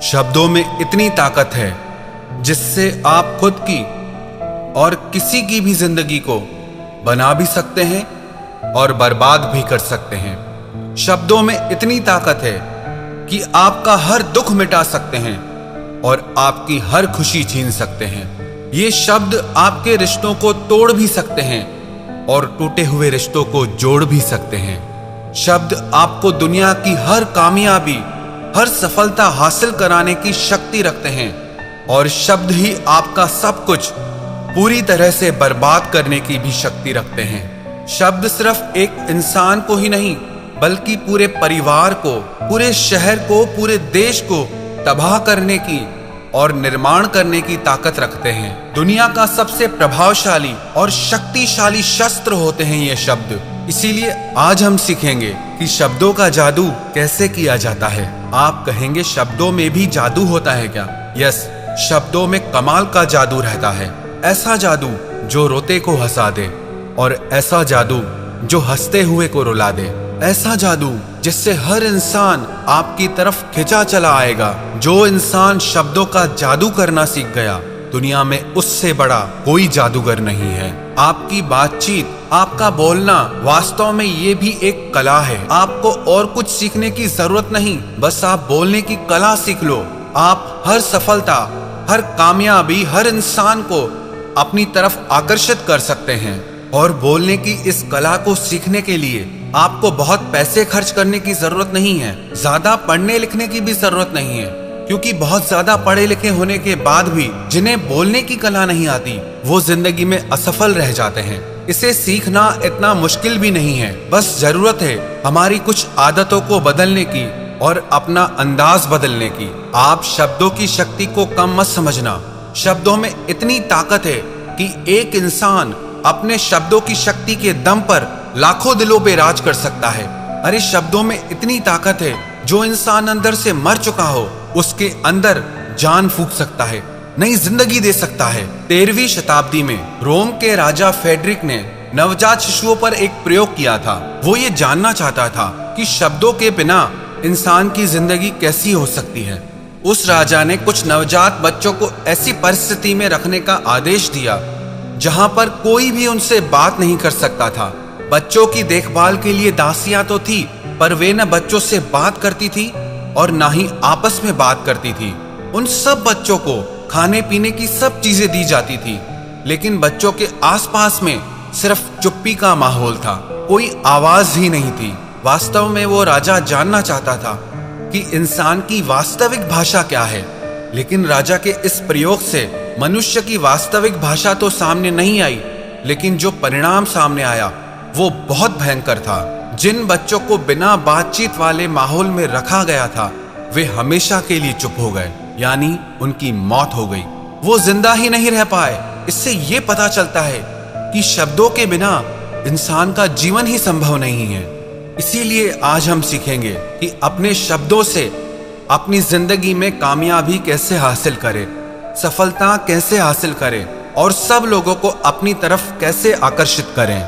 शब्दों में इतनी ताकत है जिससे आप खुद की और किसी की भी जिंदगी को बना भी सकते हैं और बर्बाद भी कर सकते हैं। शब्दों में इतनी ताकत है कि आपका हर दुख मिटा सकते हैं और आपकी हर खुशी छीन सकते हैं। ये शब्द आपके रिश्तों को तोड़ भी सकते हैं और टूटे हुए रिश्तों को जोड़ भी सकते हैं। शब्द आपको दुनिया की हर कामयाबी, हर सफलता हासिल कराने की शक्ति रखते हैं और शब्द ही आपका सब कुछ पूरी तरह से बर्बाद करने की भी शक्ति रखते हैं। शब्द सिर्फ एक इंसान को ही नहीं बल्कि पूरे परिवार को, पूरे शहर को, पूरे देश को तबाह करने की और निर्माण करने की ताकत रखते हैं। दुनिया का सबसे प्रभावशाली और शक्तिशाली शस्त्र होते हैं ये शब्द। इसीलिए आज हम सीखेंगे कि शब्दों का जादू कैसे किया जाता है। आप कहेंगे शब्दों में भी जादू होता है क्या? यस, शब्दों में कमाल का जादू रहता है। ऐसा जादू जो रोते को हंसा दे और ऐसा जादू जो हंसते हुए को रुला दे। ऐसा जादू जिससे हर इंसान आपकी तरफ खिंचा चला आएगा। जो इंसान शब्दों का जादू करना सीख गया, दुनिया में उससे बड़ा कोई जादूगर नहीं है। आपकी बातचीत, आपका बोलना वास्तव में ये भी एक कला है। आपको और कुछ सीखने की जरूरत नहीं, बस आप बोलने की कला सीख लो। आप हर सफलता, हर कामयाबी, हर इंसान को अपनी तरफ आकर्षित कर सकते हैं। और बोलने की इस कला को सीखने के लिए आपको बहुत पैसे खर्च करने की जरूरत नहीं है। ज्यादा पढ़ने लिखने की भी जरूरत नहीं है, क्योंकि बहुत ज्यादा पढ़े लिखे होने के बाद भी जिन्हें बोलने की कला नहीं आती, वो जिंदगी में असफल रह जाते हैं। इसे सीखना इतना मुश्किल भी नहीं है, बस जरूरत है हमारी कुछ आदतों को बदलने की और अपना अंदाज बदलने की। आप शब्दों की शक्ति को कम मत समझना। शब्दों में इतनी ताकत है कि एक इंसान अपने शब्दों की शक्ति के दम पर लाखों दिलों पे राज कर सकता है। अरे शब्दों में इतनी ताकत है, जो इंसान अंदर से मर चुका हो उसके अंदर जान फूंक सकता है, नई जिंदगी दे सकता है। 13वीं शताब्दी में रोम के राजा फेडरिक ने नवजात शिशुओं पर एक प्रयोग किया था। वो ये जानना चाहता था कि शब्दों के बिना इंसान की जिंदगी कैसी हो सकती है। उस राजा ने कुछ नवजात बच्चों को ऐसी परिस्थिति में रखने का आदेश दिया जहां पर कोई भी उनसे बात नहीं कर सकता था। बच्चों की देखभाल के लिए दासियां तो थी, पर वे न बच्चों से बात करती थी और ना ही आपस में बात करती थी। उन सब बच्चों को खाने पीने की सब चीजें दी जाती थी, लेकिन बच्चों के आसपास में सिर्फ चुप्पी का माहौल था, कोई आवाज ही नहीं थी। वास्तव में वो राजा जानना चाहता था कि इंसान की वास्तविक भाषा क्या है, लेकिन राजा के इस प्रयोग से मनुष्य की वास्तविक भाषा तो सामने नहीं आई, लेकिन जो परिणाम सामने आया वो बहुत भयंकर था। जिन बच्चों को बिना बातचीत वाले माहौल में रखा गया था, वे हमेशा के लिए चुप हो गए, यानी उनकी मौत हो गई। वो जिंदा ही नहीं रह पाए। इससे ये पता चलता है कि शब्दों के बिना इंसान का जीवन ही संभव नहीं है। इसीलिए आज हम सीखेंगे कि अपने शब्दों से अपनी जिंदगी में कामयाबी कैसे हासिल करें, सफलता कैसे हासिल करें और सब लोगों को अपनी तरफ कैसे आकर्षित करें।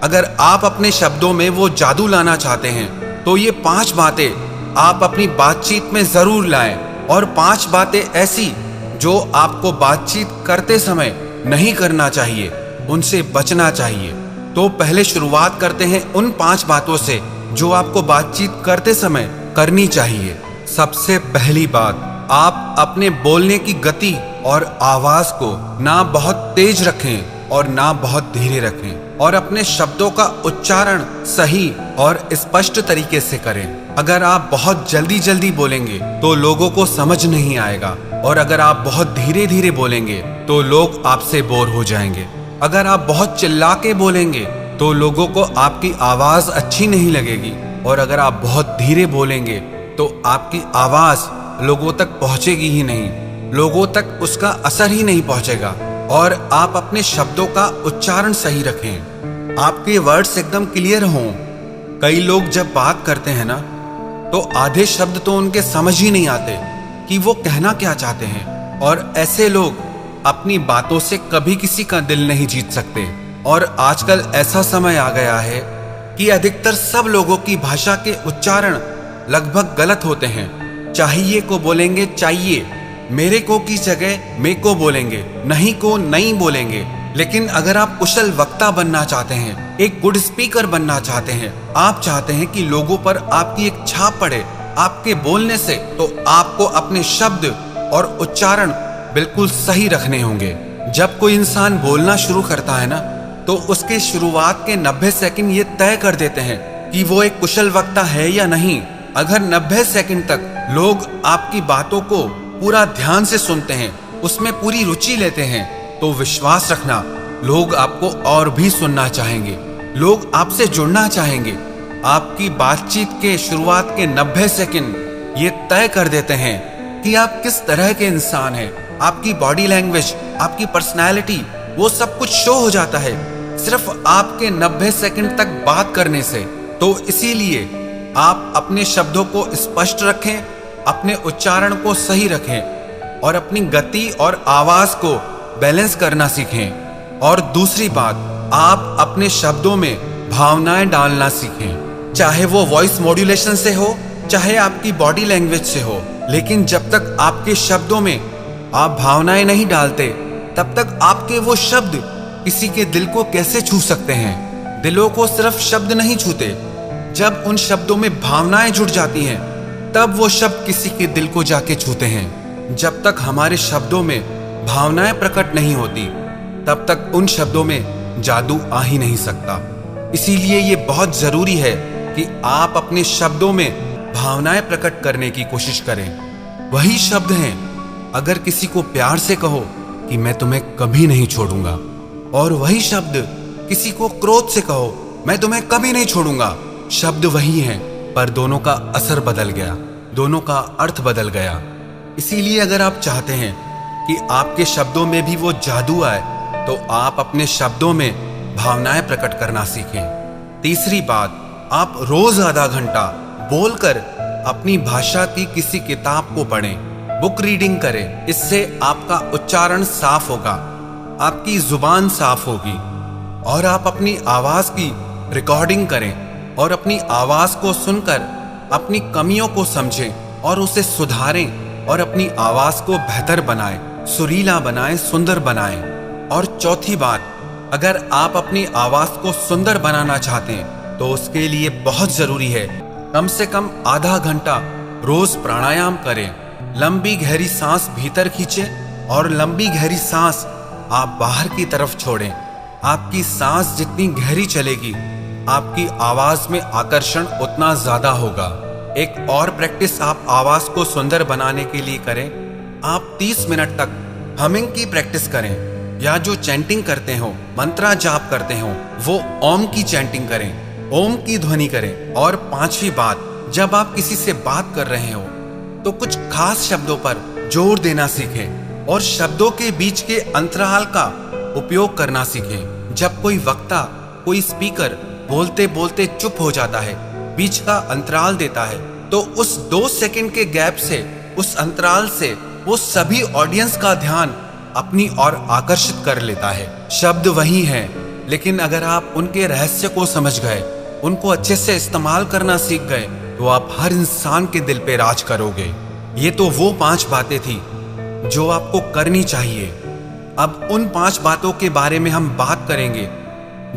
अगर आप अपने शब्दों में वो जादू लाना चाहते हैं तो ये 5 बातें आप अपनी बातचीत में जरूर लाएं, और 5 बातें ऐसी जो आपको बातचीत करते समय नहीं करना चाहिए, उनसे बचना चाहिए। तो पहले शुरुआत करते हैं उन 5 बातों से जो आपको बातचीत करते समय करनी चाहिए। सबसे पहली बात, आप अपने बोलने की गति और आवाज को ना बहुत तेज रखें और ना बहुत धीरे रखें, और अपने शब्दों का उच्चारण सही और स्पष्ट तरीके से करें। अगर आप बहुत जल्दी जल्दी बोलेंगे तो लोगों को समझ नहीं आएगा, और अगर आप बहुत धीरे धीरे बोलेंगे तो लोग आपसे बोर हो जाएंगे। अगर आप बहुत चिल्ला के बोलेंगे तो लोगों को आपकी आवाज अच्छी नहीं लगेगी, और अगर आप बहुत धीरे बोलेंगे तो आपकी आवाज लोगों तक पहुंचेगी ही नहीं, लोगों तक उसका असर ही नहीं पहुंचेगा। और आप अपने शब्दों का उच्चारण सही रखें, आपके वर्ड्स एकदम क्लियर हों। कई लोग जब बात करते हैं ना, तो आधे शब्द तो उनके समझ ही नहीं आते कि वो कहना क्या चाहते हैं, और ऐसे लोग अपनी बातों से कभी किसी का दिल नहीं जीत सकते। और आजकल ऐसा समय आ गया है कि अधिकतर सब लोगों की भाषा के उच्चारण लगभग गलत होते हैं। चाहिए को बोलेंगे चाहिए, मेरे को की जगह मे को बोलेंगे, नहीं को नहीं बोलेंगे। लेकिन अगर आप कुशल वक्ता बनना चाहते हैं, एक गुड स्पीकर बनना चाहते हैं, आप चाहते हैं कि लोगों पर आपकी एक छाप पड़े आपके बोलने से, तो आपको अपने शब्द और उच्चारण बिल्कुल सही रखने होंगे। जब कोई इंसान बोलना शुरू करता है ना, तो उसके शुरुआत के 90 सेकंड ये तय कर देते हैं कि वो एक कुशल वक्ता है या नहीं। अगर 90 सेकंड तक लोग आपकी बातों को पूरा ध्यान से सुनते हैं, उसमें पूरी रुचि लेते हैं, तो विश्वास रखना लोग आपको और भी सुनना चाहेंगे, लोग आपसे जुड़ना चाहेंगे। आपकी बातचीत के शुरुआत के 90 सेकंड ये तय कर देते हैं कि आप किस तरह के इंसान हैं। आपकी बॉडी लैंग्वेज, आपकी पर्सनैलिटी, वो सब कुछ शो हो जाता है सिर्फ आपके 90 सेकंड तक बात करने से। तो इसीलिए आप अपने शब्दों को स्पष्ट रखें, अपने उच्चारण को सही रखें और अपनी गति और आवाज को बैलेंस करना सीखें। और दूसरी बात, आप अपने शब्दों में भावनाएं डालना सीखें, चाहे वो वॉइस मॉड्यूलेशन से हो, चाहे आपकी बॉडी लैंग्वेज से हो। लेकिन जब तक आपके शब्दों में आप भावनाएं नहीं डालते, तब तक आपके वो शब्द किसी के दिल को कैसे छू सकते हैं। दिलों को सिर्फ शब्द नहीं छूते, जब उन शब्दों में भावनाएं जुड़ जाती हैं, तब वो शब्द किसी के दिल को जाके छूते हैं। जब तक हमारे शब्दों में भावनाएं प्रकट नहीं होती, तब तक उन शब्दों में जादू आ ही नहीं सकता। इसीलिए ये बहुत जरूरी है कि आप अपने शब्दों में भावनाएं प्रकट करने की कोशिश करें। वही शब्द हैं, अगर किसी को प्यार से कहो कि मैं तुम्हें कभी नहीं छोड़ूंगा, और वही शब्द किसी को क्रोध से कहो, मैं तुम्हें कभी नहीं छोड़ूंगा। शब्द वही हैं, पर दोनों का असर बदल गया, दोनों का अर्थ बदल गया। इसीलिए अगर आप चाहते हैं कि आपके शब्दों में भी वो जादू आए, तो आप अपने शब्दों में भावनाएं प्रकट करना सीखें। तीसरी बात, आप रोज आधा घंटा बोलकर अपनी भाषा की किसी किताब को पढ़ें, बुक रीडिंग करें। इससे आपका उच्चारण साफ होगा, आपकी जुबान साफ होगी, और आप अपनी आवाज की रिकॉर्डिंग करें और अपनी आवाज को सुनकर अपनी कमियों को समझें और उसे सुधारें और अपनी आवाज को बेहतर बनाएं, सुरीला बनाएं, सुंदर बनाएं। और चौथी बात, अगर आप अपनी आवाज को सुंदर बनाना चाहते हैं, तो उसके लिए बहुत जरूरी है कम से कम आधा घंटा रोज प्राणायाम करें। लंबी गहरी सांस भीतर खींचें और लंबी गहरी सांस आप बाहर की तरफ छोड़ें। आपकी सांस जितनी गहरी चलेगी, आपकी आवाज में आकर्षण उतना ज्यादा होगा। एक और प्रैक्टिस आप आवाज को सुंदर बनाने के लिए करें। आप 30 मिनट तक हमिंग की प्रैक्टिस करें, या जो चैंटिंग करते हो, मंत्रा जाप करते हो, वो ओम की चैंटिंग करें, ओम की ध्वनि करें। और पांचवी बात, जब आप किसी से बात कर रहे हो, तो कुछ खास शब्दों पर जोर देना सीखें और शब्दों के बीच के अंतराल का उपयोग करना सीखें। जब कोई वक्ता, कोई स्पीकर बोलते बोलते चुप हो जाता है, बीच का अंतराल देता है, तो उस 2 सेकंड के गैप से, उस अंतराल से वो सभी ऑडियंस का ध्यान अपनी ओर आकर्षित कर लेता है। शब्द वही हैं, लेकिन अगर आप उनके रहस्य को समझ गए, उनको अच्छे से इस्तेमाल करना सीख गए, तो आप हर इंसान के दिल पे राज करोगे। ये तो वो 5 बातें थी जो आपको करनी चाहिए। अब उन 5 बातों के बारे में हम बात करेंगे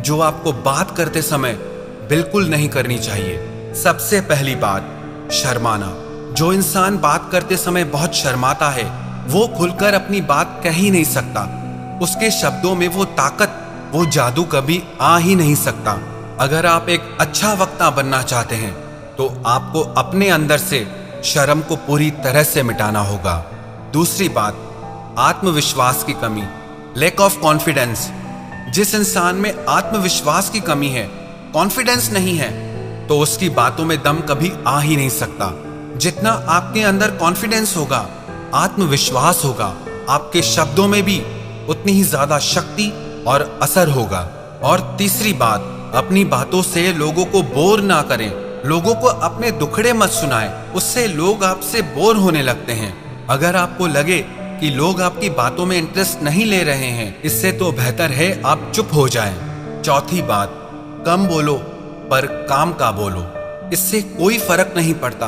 जो आपको बात करते समय बिल्कुल नहीं करनी चाहिए। सबसे पहली बात, शर्माना। जो इंसान बात करते समय बहुत शर्माता है, वो खुलकर अपनी बात कह ही नहीं सकता। उसके शब्दों में वो ताकत, वो जादू कभी आ ही नहीं सकता। अगर आप एक अच्छा वक्ता बनना चाहते हैं, तो आपको अपने अंदर से शर्म को पूरी तरह से मिटाना होगा। दूसरी बात, आत्मविश्वास की कमी, लैक ऑफ कॉन्फिडेंस। जिस इंसान में आत्मविश्वास की कमी है, कॉन्फिडेंस नहीं है, तो उसकी बातों में दम कभी आ ही नहीं सकता। जितना आपके अंदर कॉन्फिडेंस होगा, आत्मविश्वास होगा, आपके शब्दों में भी उतनी ही ज्यादा शक्ति और असर होगा। और तीसरी बात, अपनी बातों से लोगों को बोर ना करें। लोगों को अपने दुखड़े मत सुनाएं, उससे लोग आपसे बोर होने लगते हैं। अगर आपको लगे कि लोग आपकी बातों में इंटरेस्ट नहीं ले रहे हैं, इससे तो बेहतर है आप चुप हो जाएं। चौथी बात, कम बोलो पर काम का बोलो। इससे कोई फर्क नहीं पड़ता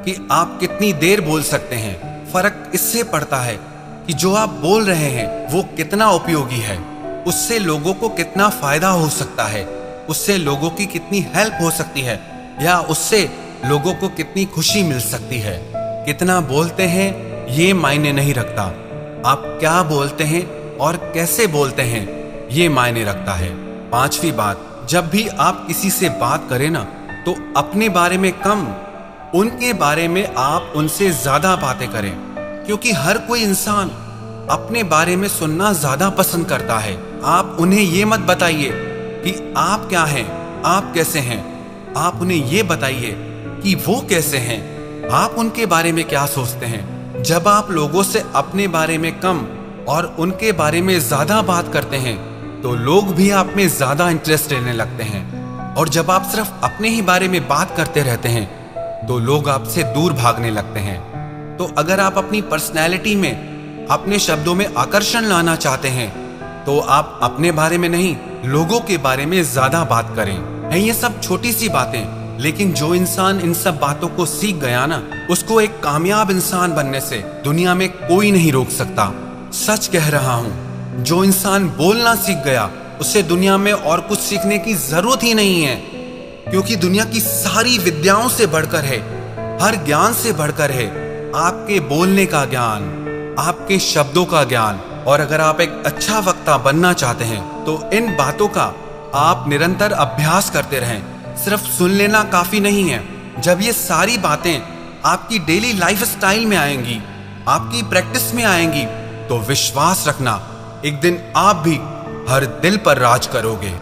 कि आप कितनी देर बोल सकते हैं। फर्क इससे पड़ता है कि जो आप बोल रहे हैं वो कितना उपयोगी है, उससे लोगों को कितना फायदा हो सकता है, उससे लोगों की कितनी हेल्प हो सकती है, या उससे लोगों को कितनी खुशी मिल सकती है। कितना बोलते हैं ये मायने नहीं रखता, आप क्या बोलते हैं और कैसे बोलते हैं ये मायने रखता है। पांचवी बात, जब भी आप किसी से बात करें ना, तो अपने बारे में कम, उनके बारे में आप उनसे ज्यादा बातें करें, क्योंकि हर कोई इंसान अपने बारे में सुनना ज्यादा पसंद करता है। आप उन्हें ये मत बताइए कि आप क्या हैं, आप कैसे हैं, आप उन्हें ये बताइए कि वो कैसे हैं, आप उनके बारे में क्या सोचते हैं। जब आप लोगों से अपने बारे में कम और उनके बारे में ज्यादा बात करते हैं तो लोग भी आप में ज्यादा इंटरेस्ट लेने लगते हैं, और जब आप सिर्फ अपने ही बारे में बात करते रहते हैं तो लोग आपसे दूर भागने लगते हैं। तो अगर आप अपनी पर्सनैलिटी में अपने शब्दों में आकर्षण लाना चाहते हैं तो आप अपने बारे में नहीं, लोगों के बारे में ज्यादा बात करें। है ये सब छोटी सी बातें, लेकिन जो इंसान इन सब बातों को सीख गया ना, उसको एक कामयाब इंसान बनने से दुनिया में कोई नहीं रोक सकता। सच कह रहा हूं, जो इंसान बोलना सीख गया उसे दुनिया में और कुछ सीखने की जरूरत ही नहीं है, क्योंकि दुनिया की सारी विद्याओं से बढ़कर है, हर ज्ञान से बढ़कर है आपके बोलने का ज्ञान, आपके शब्दों का ज्ञान। और अगर आप एक अच्छा वक्ता बनना चाहते हैं तो इन बातों का आप निरंतर अभ्यास करते रहें। सिर्फ सुन लेना काफी नहीं है। जब ये सारी बातें आपकी डेली लाइफ स्टाइल में आएंगी, आपकी प्रैक्टिस में आएंगी, तो विश्वास रखना एक दिन आप भी हर दिल पर राज करोगे।